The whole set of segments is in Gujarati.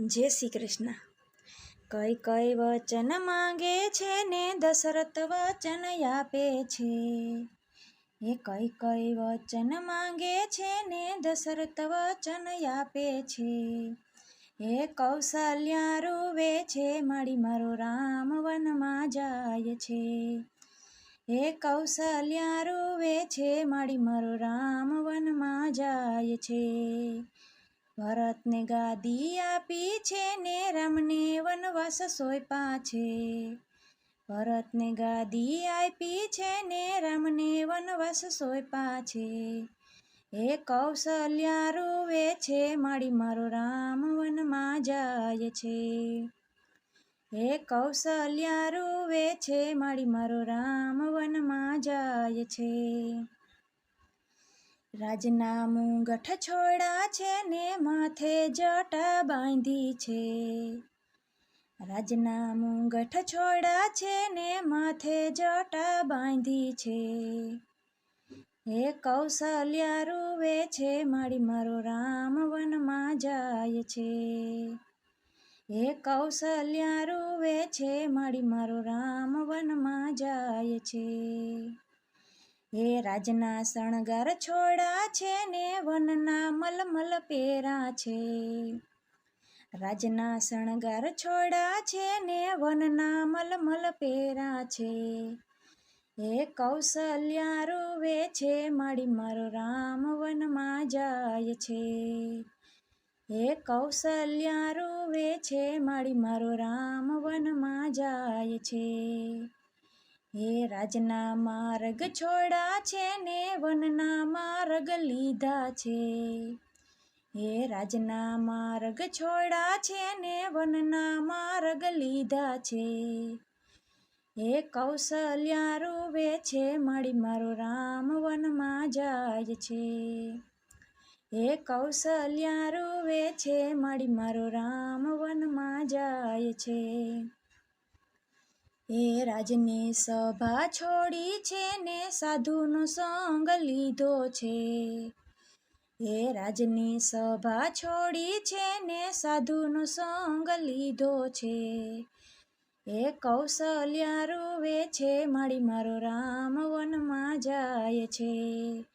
જય શ્રી કૃષ્ણ। કઈ કઈ વચન માંગે છે ને દશરથ વચન આપે છે। એ કઈ કઈ વચન માંગે છે ને દશરથ વચન આપે છે। એ કૌશલ્યા રૂવે છે મારી મારો રામ વનમાં જાય છે। એ કૌશલ્યા રૂવે છે મારી મારો રામ વનમાં જાય છે। ભરતને ગાદી આપી છે ને રામને વનવાસ સોંપ્યા છે। ભરતને ગાદી આપી છે ને રામને વનવાસ સોંપ્યા છે। એ કૌશલ્યા રૂવે છે મારી મારો રામ વનમાં જાય છે। એ કૌશલ્યા રૂવે છે મારી મારો રામ વનમાં જાય છે। રાજના મુંગઠ છોડા છે ને માથે જટા બાંધી છે। રાજના મુંગઠ છોડા છે ને માથે જટા બાંધી છે। એ કૌશલ્યા રૂવે છે મારી મારો રામ વનમાં જાય છે। એ કૌશલ્યા રૂવે છે મારી મારો રામ વનમાં જાય છે। એ રાજના શણગાર છોડા છે ને વનના મલમલ પહેરા છે। રાજના શણગાર છોડા છે ને વનના મલમલ પહેરા છે। એ કૌશલ્યા રૂવે છે મારી મારો રામ વનમાં જાય છે। એ કૌશલ્યા રૂવે છે મારી મારો રામ વનમાં જાય છે। એ રાજના માર્ગ છોડા છે ને વનના માર્ગ લીધા છે। એ રાજના માર્ગ છોડા છે ને વનના માર્ગ લીધા છે। એ કૌશલ્યા રૂવે છે મારી મારો રામ વનમાં જાય છે। એ કૌશલ્યા રૂવે છે મારી મારો રામ વનમાં જાય છે। એ રાજને સભા છોડી છે ને સાધુનો સંગ લીધો છે। એ રાજની સભા છોડી છે ને સાધુનો સંગ લીધો છે। એ કૌશલ્યા રૂવે છે મારી મારો રામ વનમાં જાય છે।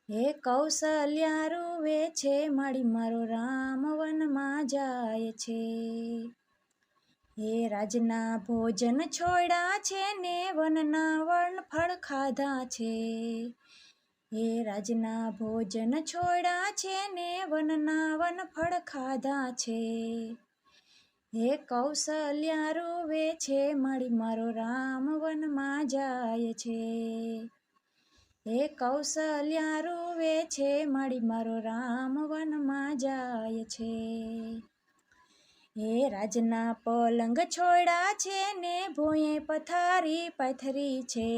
એ કૌશલ્યા રૂવે છે મારી મારો રામ વનમાં જાય છે। એ રાજના ભોજન છોડ્યા છે ને વનના વનફળ ખાધા છે। એ રાજના ભોજન છોડ્યા છે ને વનના વનફળ ખાધા છે। એ કૌશલ્યા રૂવે છે મારી મારો રામ વનમાં જાય છે। એ કૌશલ્યા રૂવે છે મારી મારો રામ વનમાં જાય છે। એ રાજના પલંગ છોડ્યા છે ને ભોંયે પથારી પાથરી છે।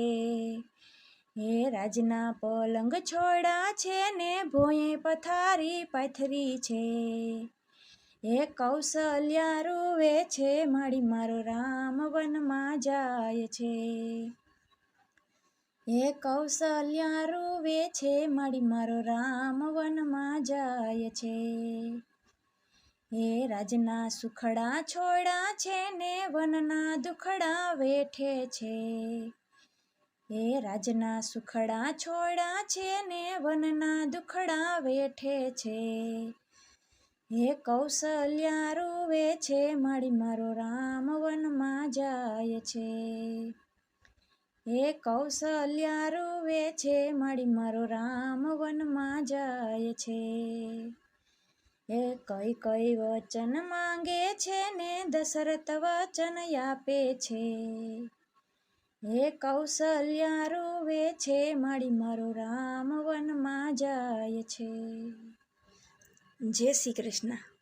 એ રાજના પલંગ છોડ્યા છે ને ભોંયે પથારી પાથરી છે। એ કૌશલ્યા રૂવે છે મારી મારો રામ વનમાં જાય છે। એ કૌશલ્યા રૂવે છે મારી મારો રામ વનમાં જાય છે। એ રાજના સુખડા છોડ્યા છે ને વનના દુખડા વેઠે છે। એ રાજના સુખડા છોડ્યા છે ને વનના દુખડા વેઠે છે। એ કૌશલ્યા રૂવે છે મારી મારો રામ વનમાં જાય છે। એ કૌશલ્યા રૂવે છે મારી મારો રામ વનમાં જાય છે। એ કઈ કઈ વચન માંગે છે ને દશરથ વચન આપે છે। એ કૌશલ્યા રૂવે છે મારી મારો રામ વનમાં જાય છે। જય શ્રી કૃષ્ણ।